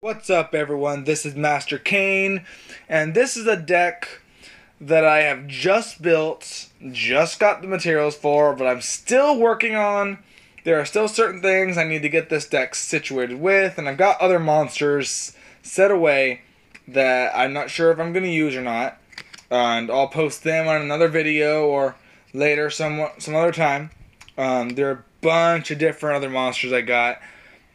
What's up, everyone? This is Master Kane, and this is a deck that I have just built, just got the materials for, but I'm still working on. There are still certain things I need to get this deck situated with, and I've got other monsters set away that I'm not sure if I'm going to use or not, and I'll post them on another video or later some other time. There are a bunch of different other monsters I got,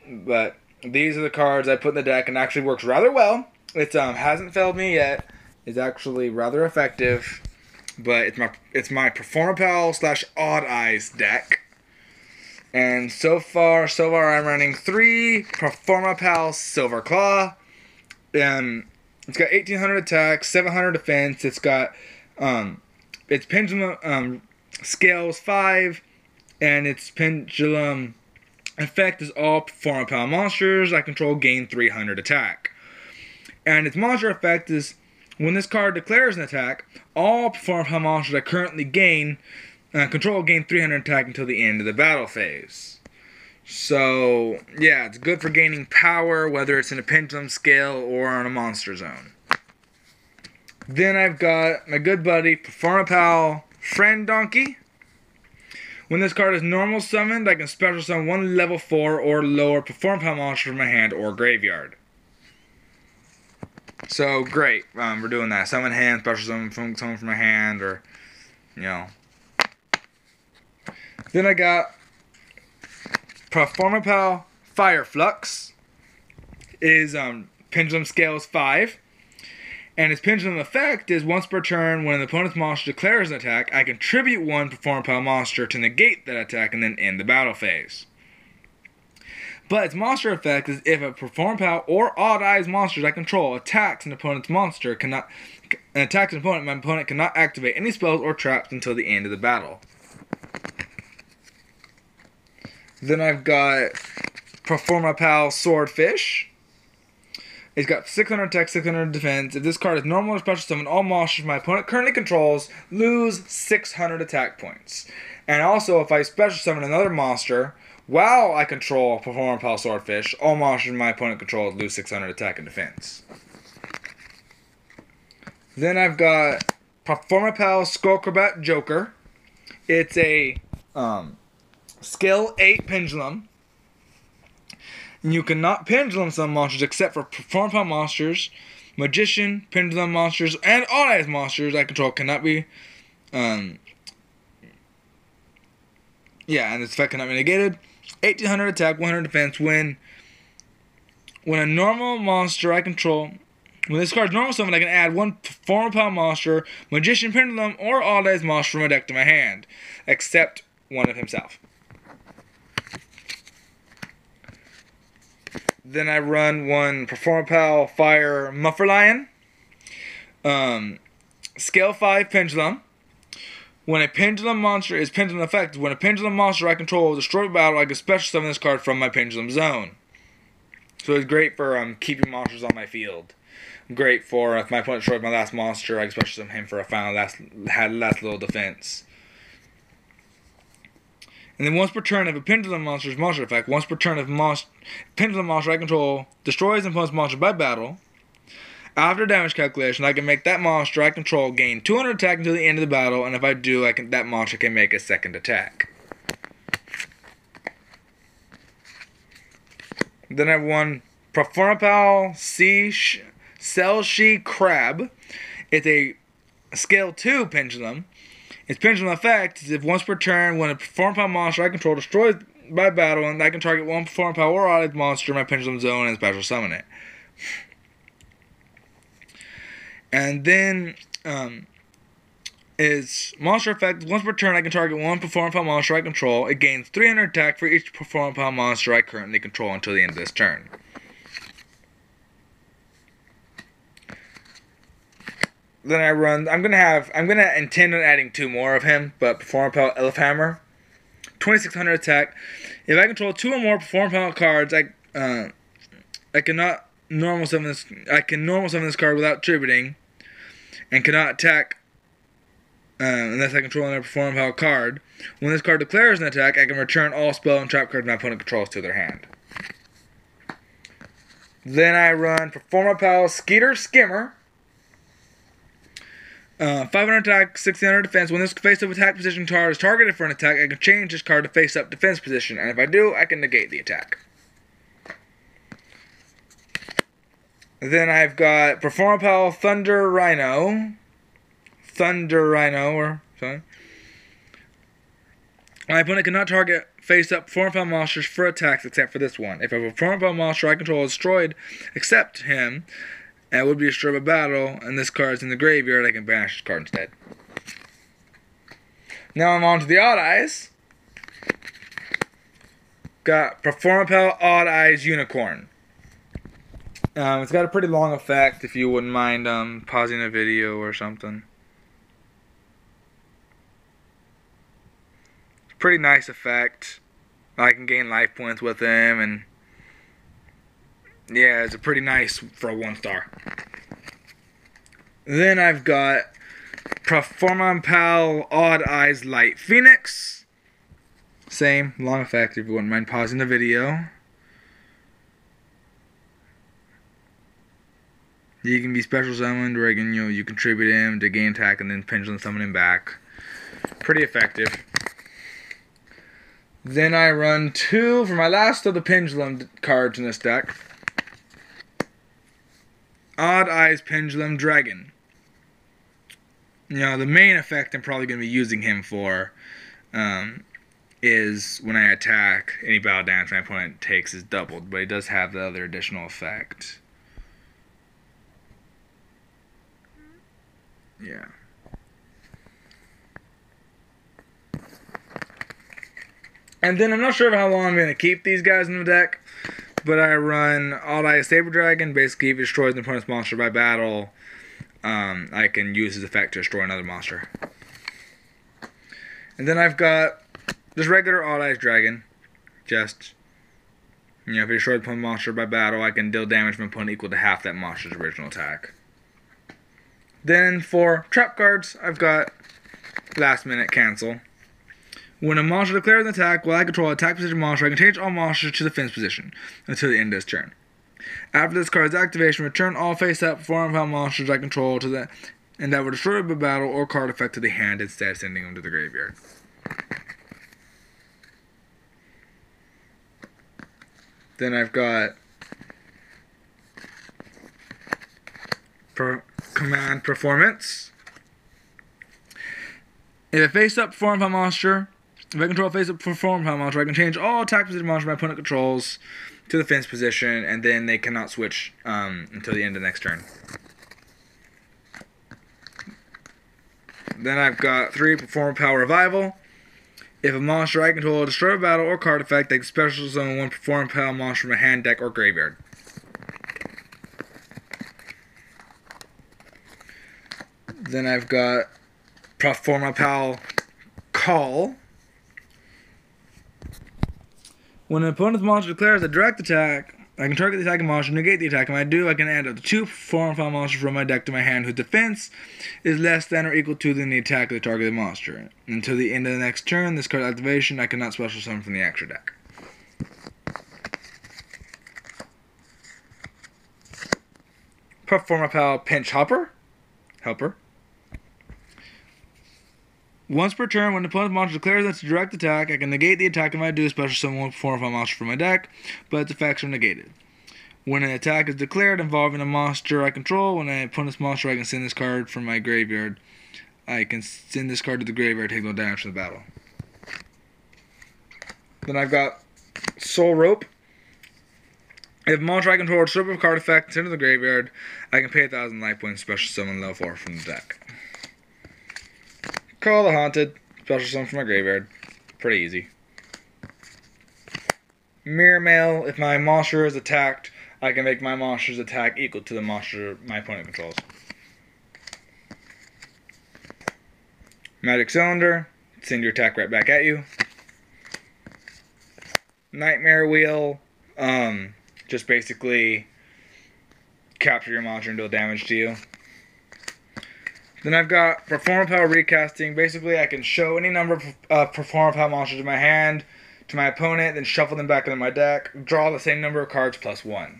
but these are the cards I put in the deck, and actually works rather well. It hasn't failed me yet. It's actually rather effective, but it's my performapal / odd eyes deck. And so far I'm running 3 performapal silver claw. It's got 1800 attack, 700 defense. It's got its pendulum scales 5, and its pendulum effect is all performapal monsters I control gain 300 attack. And its monster effect is when this card declares an attack, all performapal monsters I currently control gain 300 attack until the end of the battle phase. So yeah, it's good for gaining power, whether it's in a pendulum scale or on a monster zone. Then I've got my good buddy performapal friend donkey. When this card is normal summoned, I can special summon 1 level 4 or lower performapal monster from my hand or graveyard. So great, we're doing that. Summon hand, special summon someone from my hand, or Then I got performapal fire flux. Is pendulum scales 5. And its pendulum effect is once per turn, when an opponent's monster declares an attack, I contribute 1 performapal monster to negate that attack and then end the battle phase. But its monster effect is if a performapal or odd eyes monsters I control attacks an opponent's monster, my opponent cannot activate any spells or traps until the end of the battle. Then I've got performapal swordfish. It's got 600 attack, 600 defense. If this card is normal or special summon, all monsters my opponent currently controls lose 600 attack points. And also, if I special summon another monster while I control performapal swordfish, all monsters my opponent controls lose 600 attack and defense. Then I've got performapal skullcrabat joker. It's a skill 8 pendulum. You cannot pendulum summon monsters except for performapal monsters, magician, pendulum monsters, and odd eyes monsters I control cannot be, and this effect cannot be negated. 1800 attack, 100 defense. When a normal monster I control, when this card's normal summon, I can add 1 performapal monster, magician, pendulum, or odd eyes monster from my deck to my hand, except one of himself. Then I run 1 performapal fire mufferlion. Scale 5 pendulum. When a pendulum monster is pendulum effective, when a pendulum monster I control is destroyed by battle, I can special summon this card from my pendulum zone. So it's great for keeping monsters on my field. Great for if my opponent destroyed my last monster, I can special summon him for a final last little defense. And then once per turn, if a pendulum monster's monster effect, once per turn, if a pendulum monster I control destroys an opponent's monster by battle, after damage calculation, I can make that monster I control gain 200 attack until the end of the battle, and if I do, that monster can make a second attack. Then I have 1 performapal cell she crab. It's a scale 2 pendulum. Its pendulum effect is if once per turn, when a performapal monster I control destroys by battle, and I can target 1 performapal or odd eyes monster in my pendulum zone and special summon it. And then its monster effect, once per turn I can target 1 performapal monster I control. It gains 300 attack for each performapal monster I currently control until the end of this turn. Then I'm gonna intend on adding 2 more of him, but performapal Elfhammer, 2600 attack. If I control 2 or more performapal cards, I cannot normal summon this card without tributing, and cannot attack unless I control another performapal card. When this card declares an attack, I can return all spell and trap cards my opponent controls to their hand. Then I run performapal Skeeter Skimmer. 500 attack, 1600 defense. When this face-up attack position card is targeted for an attack, I can change this card to face-up defense position. And if I do, I can negate the attack. Then I've got performapal Thunder Rhino. Or something. My opponent cannot target face-up performapal monsters for attacks except for this one. If a performapal monster I control is destroyed except him, and would be destroyed by battle, and this card is in the graveyard, I can banish this card instead. Now I'm on to the Odd Eyes. Got performapal Odd Eyes Unicorn. It's got a pretty long effect, if you wouldn't mind pausing the video or something. It's a pretty nice effect. I can gain life points with him, and yeah, it's a pretty nice for a 1-star. Then I've got performapal Odd Eyes Light Phoenix. Same, long effect, if you wouldn't mind pausing the video. You can be special summoned, or you contribute him to gain attack and then pendulum summon him back. Pretty effective. Then I run 2 for my last of the pendulum cards in this deck. Odd Eyes Pendulum Dragon. The main effect I'm probably going to be using him for is when I attack, any battle damage my opponent takes is doubled, but he does have the other additional effect. Yeah. And then I'm not sure how long I'm going to keep these guys in the deck, but I run Odd Eyes Saber Dragon. Basically, if he destroys an opponent's monster by battle, I can use his effect to destroy another monster. And then I've got just regular Odd Eyes Dragon. Just, if he destroys an opponent's monster by battle, I can deal damage from an opponent equal to half that monster's original attack. Then for trap cards, I've got Last Minute Cancel. When a monster declares an attack while I control an attack position monster, I can change all monsters to defense position until the end of its turn. After this card's activation, return all face-up performapal monsters I control to and that were destroyed by battle or card effect to the hand instead of sending them to the graveyard. Then I've got Command Performance. If a face-up performapal monster, if I control a face-up performapal monster, I can change all attack position monsters my opponent controls to the defense position, and then they cannot switch until the end of the next turn. Then I've got 3 Performapal Revival. If a monster I control destroy a battle or card effect, I can special summon 1 Performapal monster from a hand, deck, or graveyard. Then I've got Performapal Call. When an opponent's monster declares a direct attack, I can target the attacking monster, negate the attack. If I do, I can add up to 2 Performapal monsters from my deck to my hand whose defense is less than or equal to the attack of the targeted monster. Until the end of the next turn, this card's activation, I cannot special summon from the extra deck. Performapal Pinch Helper. Once per turn, when the opponent's monster declares its direct attack, I can negate the attack if I do special summon 1 Performapal monster from my deck, but its effects are negated. When an attack is declared involving a monster I control, when an opponent's monster, I can send this card from my graveyard. I can send this card to the graveyard, take no damage from the battle. Then I've got Soul Rope. If a monster I control strip of a card effect and send to the graveyard, I can pay 1,000 life points special summon level 4 from the deck. Call the Haunted, special summon from my graveyard. Pretty easy. Mirror Mail. If my monster is attacked, I can make my monster's attack equal to the monster my opponent controls. Magic Cylinder. Send your attack right back at you. Nightmare Wheel. Just basically capture your monster and deal damage to you. Then I've got Performapal Recasting. Basically, I can show any number of Performapal monsters in my hand to my opponent, then shuffle them back into my deck, draw the same number of cards plus 1.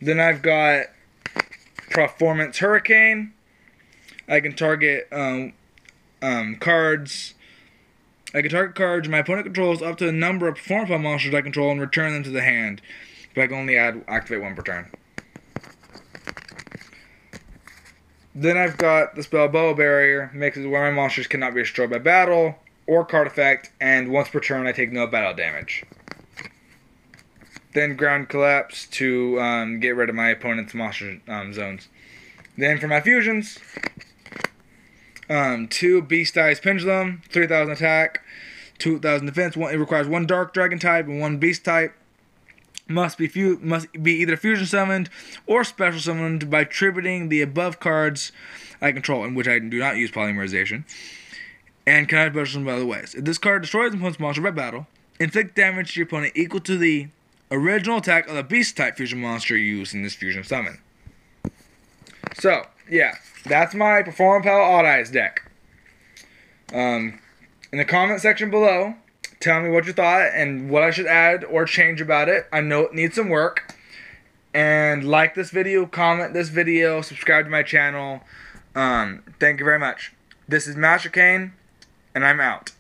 Then I've got Performance Hurricane. I can target cards. I can target cards my opponent controls up to the number of performapal monsters I control and return them to the hand. But I can only activate one per turn. Then I've got the spell Boa Barrier. Makes it where my monsters cannot be destroyed by battle or card effect, and once per turn I take no battle damage. Then Ground Collapse to get rid of my opponent's monster zones. Then for my fusions, 2 Beast Eyes Pendulum, 3,000 attack, 2,000 defense. It requires 1 Dark Dragon type and 1 Beast type. Must be either fusion summoned or special summoned by tributing the above cards I control, in which I do not use polymerization, and cannot special summon by other ways. If this card destroys an opponent's monster by battle, inflict damage to your opponent equal to the original attack of the Beast type fusion monster used in this fusion summon. So, yeah, that's my Performapal Odd Eyes deck. In the comment section below, tell me what you thought and what I should add or change about it. I know it needs some work. And like this video, comment this video, subscribe to my channel. Thank you very much. This is Master Kane, and I'm out.